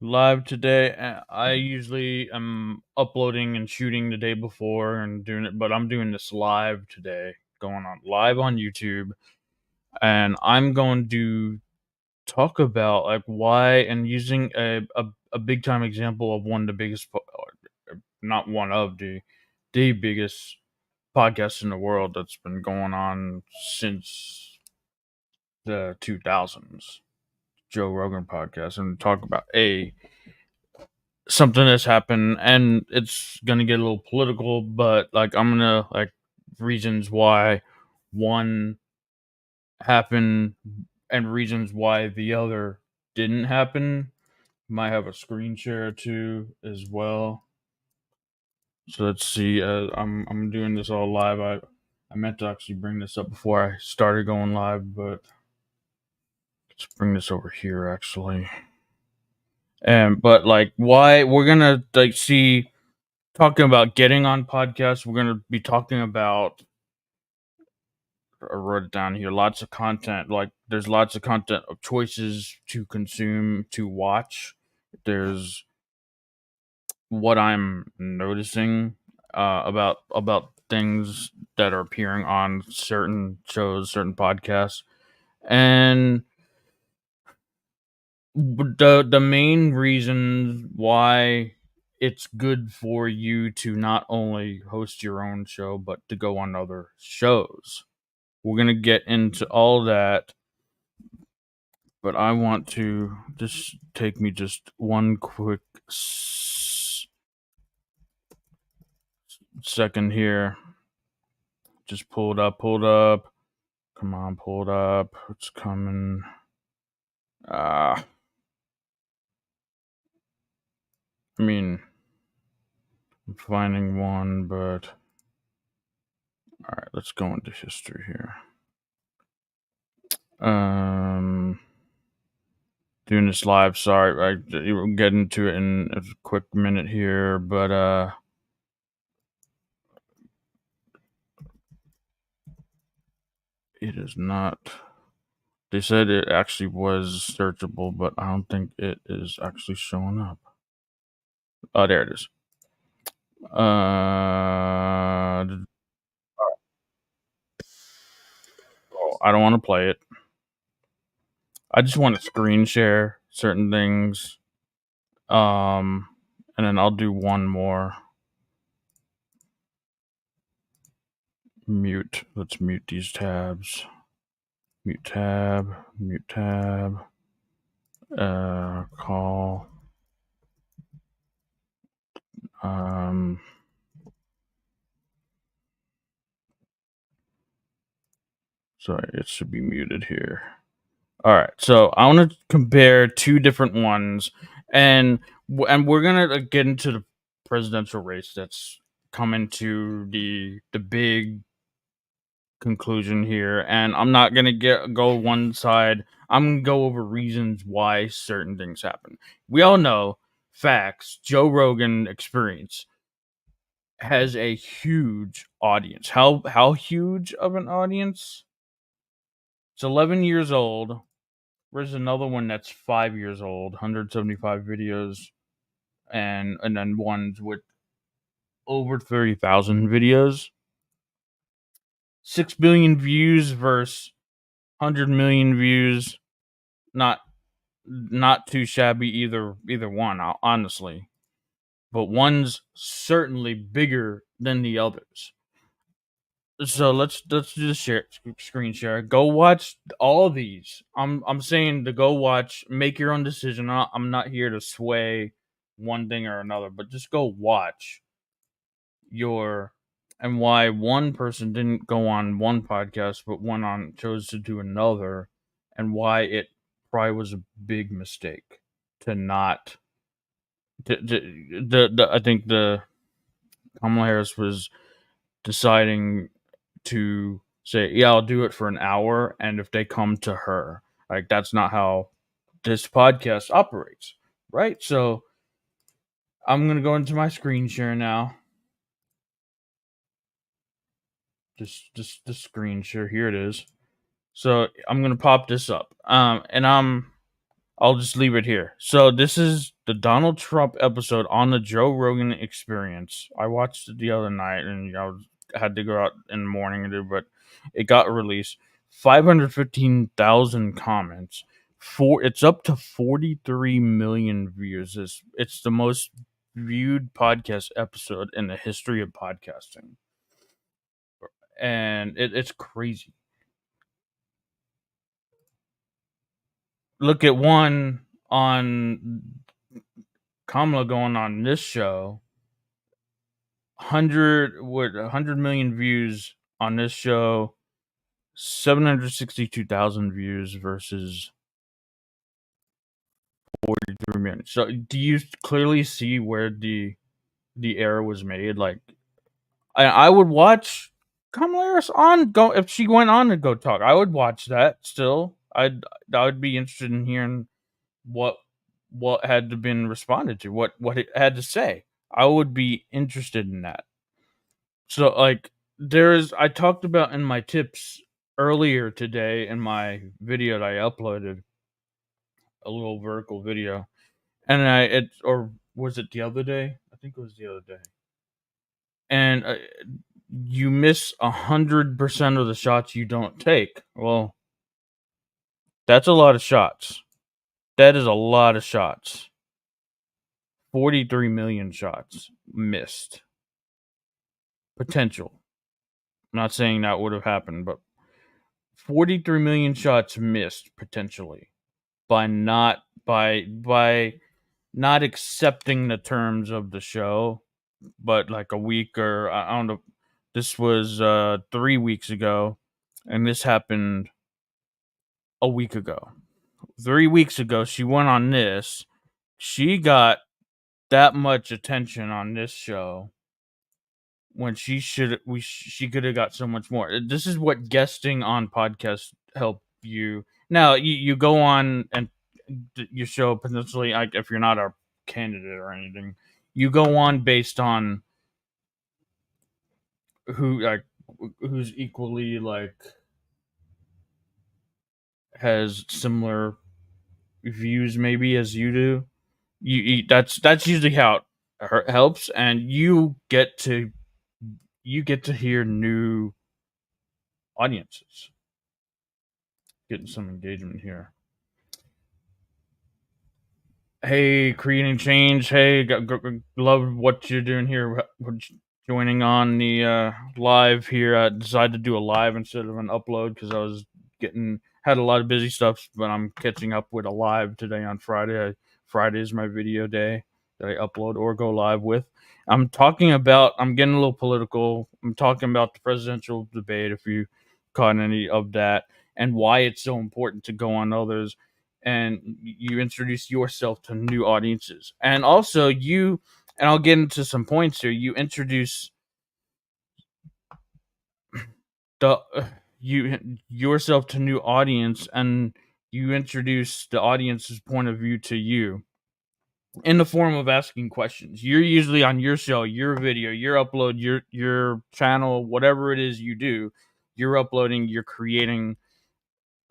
live today. I usually am uploading and shooting the day before and doing it, but I'm doing this live today, going on live on YouTube, and I'm going to talk about like why and using a big time example of one of the biggest, not one of the biggest podcasts in the world that's been going on since the 2000s, Joe Rogan podcast, and talk about a something that's happened, and it's gonna get a little political, but like I'm gonna like reasons why one happened and reasons why the other didn't happen. Might have a screen share too as well. So let's see. I'm doing this all live. I meant to actually bring this up before I started going live, but let's bring this over here actually. And but like why we're gonna like see talking about getting on podcasts. We're going to be talking about, I wrote it down here, lots of content. Like, there's lots of content of choices to consume, to watch. There's what I'm noticing about things that are appearing on certain shows, certain podcasts. And the main reason why it's good for you to not only host your own show but to go on other shows. We're gonna get into all that, but I want to just take me just one quick second here. Just pull it up, pull it up. Come on, pull it up. It's coming. I mean, I'm finding one, but all right, let's go into history here. Doing this live. Sorry, we'll get into it in a quick minute here, but it is not. They said it actually was searchable, but I don't think it is actually showing up. Oh, there it is. I don't want to play it. I just want to screen share certain things. And then I'll do one more. Mute. Let's mute these tabs. Mute tab. Mute tab. Call. Sorry, it should be muted here. All right, so I want to compare two different ones, and we're gonna get into the presidential race that's coming to the big conclusion here, and I'm not gonna go one side. I'm gonna go over reasons why certain things happen. We all know facts. Joe Rogan Experience has a huge audience. How huge of an audience? It's 11 years old. There's another one that's 5 years old, 175 videos, and then ones with over 30,000 videos. 6 billion views versus 100 million views. Not not too shabby either one, honestly. But one's certainly bigger than the others. So let's just screen share. Go watch all of these. I'm saying to go watch, make your own decision. I'm not here to sway one thing or another, but just go watch your and why one person didn't go on one podcast but chose to do another, and why it probably was a big mistake to not the I think the Kamala Harris was deciding to say, yeah, I'll do it for an hour. And if they come to her, like, that's not how this podcast operates. Right. So I'm going to go into my screen share now. Just the screen share. Here it is. So I'm going to pop this up. And I'll just leave it here. So this is the Donald Trump episode on the Joe Rogan Experience. I watched it the other night, and had to go out in the morning and do, but it got released. 515,000 comments. It's up to 43 million views. It's the most viewed podcast episode in the history of podcasting, and it's crazy. Look at one on Kamala going on this show. 100 million views on this show, 762,000 views versus 43 million. So do you clearly see where the error was made? Like, I would watch Kamala Harris on go if she went on to Go Talk. I would watch that still. I would be interested in hearing what had been responded to, what it had to say. I would be interested in that. So, like, I talked about in my tips earlier today in my video that I uploaded, a little vertical video, and or was it the other day? I think it was the other day. And you miss 100% of the shots you don't take. Well, that's a lot of shots. That is a lot of shots. 43 million shots missed. Potential. I'm not saying that would have happened, but 43 million shots missed potentially by not accepting the terms of the show. But like a week, or I don't know, this was 3 weeks ago, and this happened a week ago. 3 weeks ago, she went on this. She got that much attention on this show when she could have got so much more. This is what guesting on podcasts help you. Now you go on and your show potentially, like, if you're not a candidate or anything, you go on based on who's equally, like, has similar views maybe as you do. That's usually how it helps, and you get to hear new audiences. Getting some engagement here. Hey, creating change. Hey, love what you're doing here. Joining on the live here. I decided to do a live instead of an upload because I was had a lot of busy stuff, but I'm catching up with a live today on Friday. Friday is my video day that I upload or go live with. I'm getting a little political. I'm talking about the presidential debate, if you caught any of that, and why it's so important to go on others, and you introduce yourself to new audiences. And also and I'll get into some points here, you introduce yourself to new audience, and you introduce the audience's point of view to you in the form of asking questions. You're usually on your show, your video, your upload, your channel, whatever it is you do, you're uploading, you're creating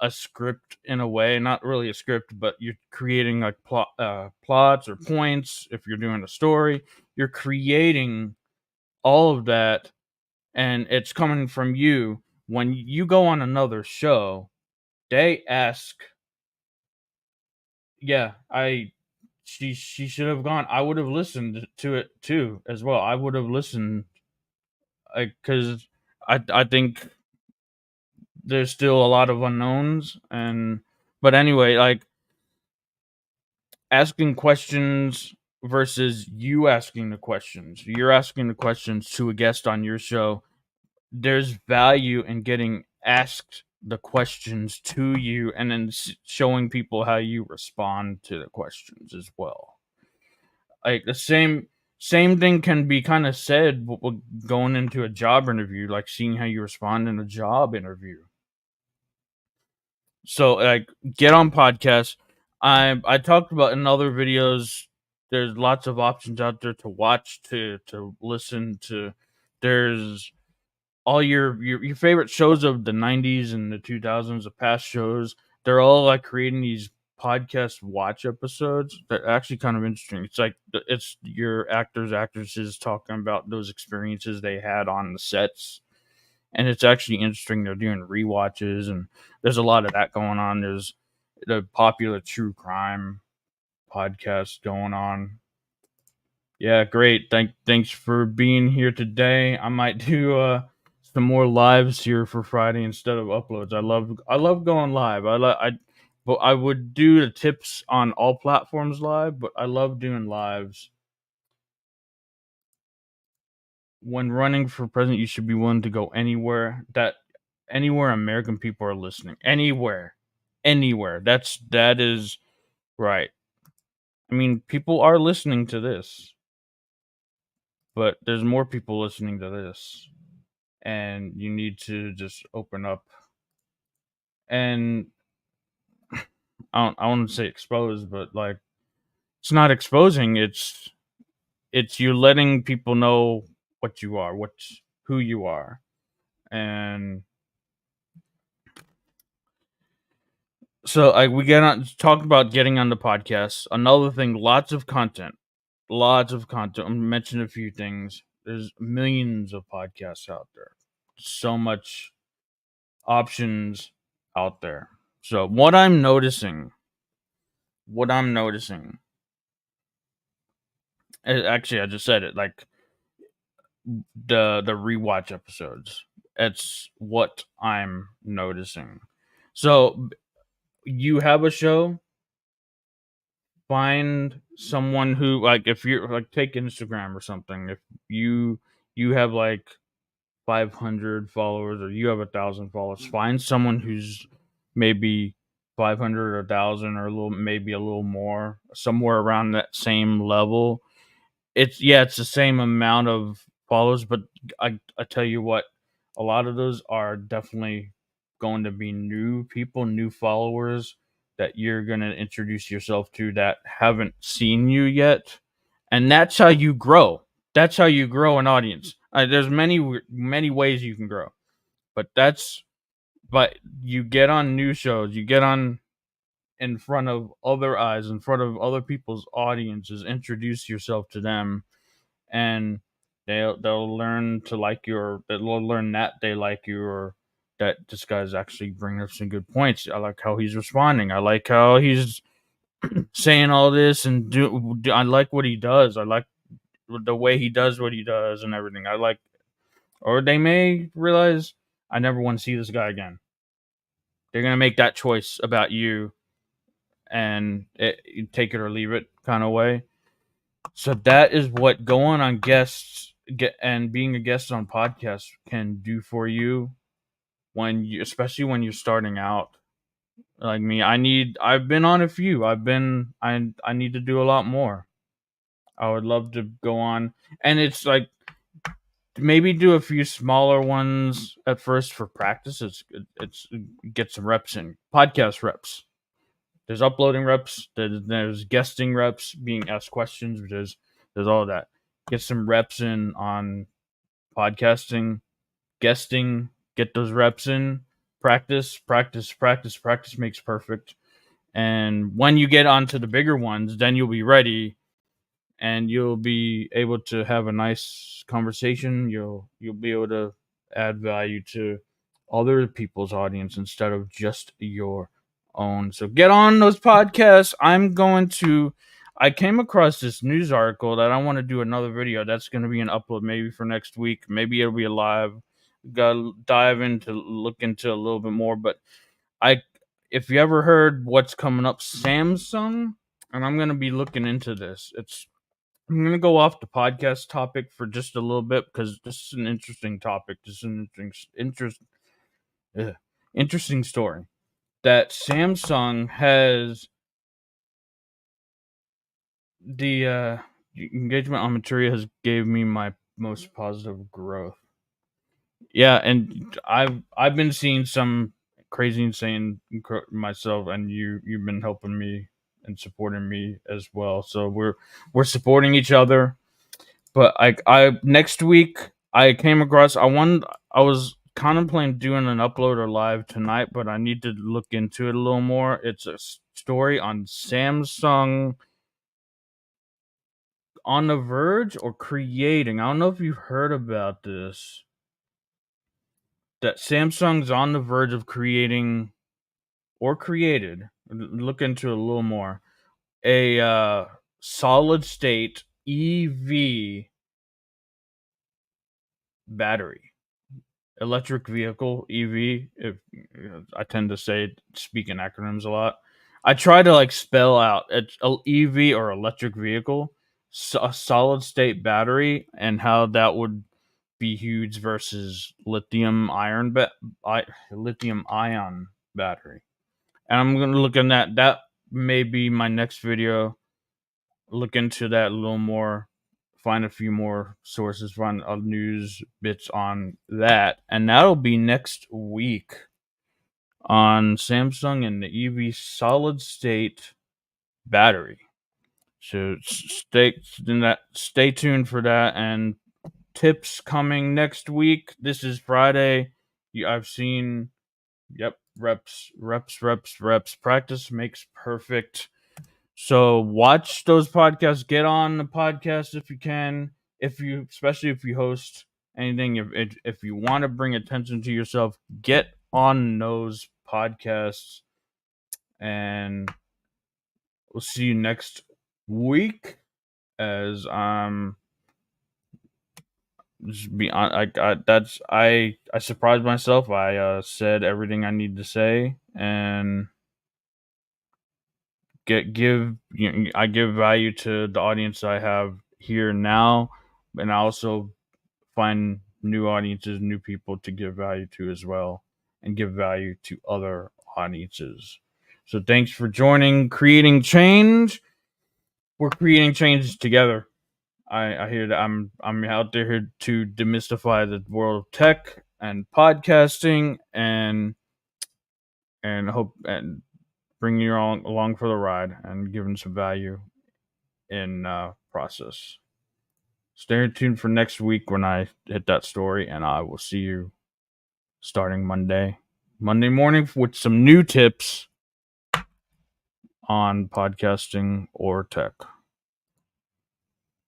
a script in a way, not really a script, but you're creating like plots or points. If you're doing a story, you're creating all of that, and it's coming from you. When you go on another show, they ask, yeah, she should have gone. I would have listened to it too as well. I would have listened, because I think there's still a lot of unknowns, but anyway, like, asking questions versus you asking the questions. You're asking the questions to a guest on your show. There's value in getting asked the questions to you, and then showing people how you respond to the questions as well. Like, the same thing can be kind of said going into a job interview, like seeing how you respond in a job interview. So, like, get on podcasts. I talked about in other videos, there's lots of options out there to watch, to listen to. There's all your favorite shows of the 90s and the 2000s, the past shows. They're all like creating these podcast watch episodes that are actually kind of interesting. It's like it's your actors, actresses talking about those experiences they had on the sets, and it's actually interesting. They're doing rewatches, and there's a lot of that going on. There's the popular true crime podcast going on. Yeah, great. Thanks for being here today. I might do some more lives here for Friday instead of uploads. I love going live. But I would do the tips on all platforms live, but I love doing lives. When running for president, you should be willing to go anywhere American people are listening. Anywhere. Anywhere. That is right. I mean, people are listening to this, but there's more people listening to this. And you need to just open up and I want to say expose, but like it's not exposing, it's you letting people know what you are, who you are. And so we get on talk about getting on the podcast. Another thing, lots of content. Lots of content. I'm mentioning a few things. There's millions of podcasts out there. So much options out there. So what I'm noticing, actually, I just said it. Like the rewatch episodes. It's what I'm noticing. So you have a show. Find someone who, like, if you're like, take Instagram or something. If you have like 500 followers or you have 1,000 followers, find someone who's maybe 500 or 1,000 or maybe a little more, somewhere around that same level. It's the same amount of followers, but I tell you what, a lot of those are definitely going to be new people, new followers that you're going to introduce yourself to that haven't seen you yet, and that's how you grow. That's how you grow an audience. There's many ways you can grow, but you get on new shows, you get on in front of other eyes, in front of other people's audiences, introduce yourself to them, and they'll learn to like you, or they'll learn that they like you, or that this guy's actually bringing up some good points. I like how he's responding. I like how he's saying all this, and I like what he does. I like the way he does what he does and everything. I like, or they may realize I never want to see this guy again. They're gonna make that choice about you, and you take it or leave it kind of way. So that is what going on and being a guest on podcasts can do for you especially when you're starting out. Like me, I've been on a few. I need to do a lot more. I would love to go on, and it's like maybe do a few smaller ones at first for practice. It's get some reps in, podcast reps. There's uploading reps. There's guesting reps, being asked questions. There's all that. Get some reps in on podcasting, guesting. Get those reps in. Practice, practice, practice. Practice makes perfect. And when you get onto the bigger ones, then you'll be ready, and you'll be able to have a nice conversation. You'll be able to add value to other people's audience instead of just your own. So get on those podcasts. I came across this news article that I want to do another video. That's going to be an upload maybe for next week. Maybe it'll be a live. Gotta look into a little bit more. But if you ever heard what's coming up, Samsung, and I'm going to be looking into this. I'm going to go off the podcast topic for just a little bit because this is an interesting topic. This is an interesting story that Samsung has the engagement on Materia has gave me my most positive growth. Yeah, and I've been seeing some crazy, insane myself, and you've been helping me and supporting me as well. So we're supporting each other. But I next week I came across I was contemplating doing an upload or live tonight, but I need to look into it a little more. It's a story on Samsung on the verge or creating. I don't know if you've heard about this. That Samsung's on the verge of creating or created. Look into it a little more. A solid state EV battery. Electric vehicle, EV. If I tend to speak in acronyms a lot. I try to like spell out EV or electric vehicle, a solid state battery, and how that would be huge versus lithium ion battery. And I'm gonna look in that. That may be my next video. Look into that a little more, find a few more sources, find news bits on that, and that'll be next week on Samsung and the EV solid state battery. So stay tuned for that, and tips coming next week. This is Friday. I've seen, yep, reps. Practice makes perfect. So watch those podcasts. Get on the podcast if you can. Especially if you host anything, if you want to bring attention to yourself, get on those podcasts. And we'll see you next week. As just be on. I surprised myself. I said everything I need to say, and I give value to the audience I have here now, and I also find new audiences, new people to give value to as well, and give value to other audiences. So thanks for joining Creating Change. We're creating change together. I hear that I'm out there to demystify the world of tech and podcasting, and hope and bring you all along for the ride and giving some value in process. Stay tuned for next week when I hit that story, and I will see you starting Monday morning with some new tips on podcasting or tech.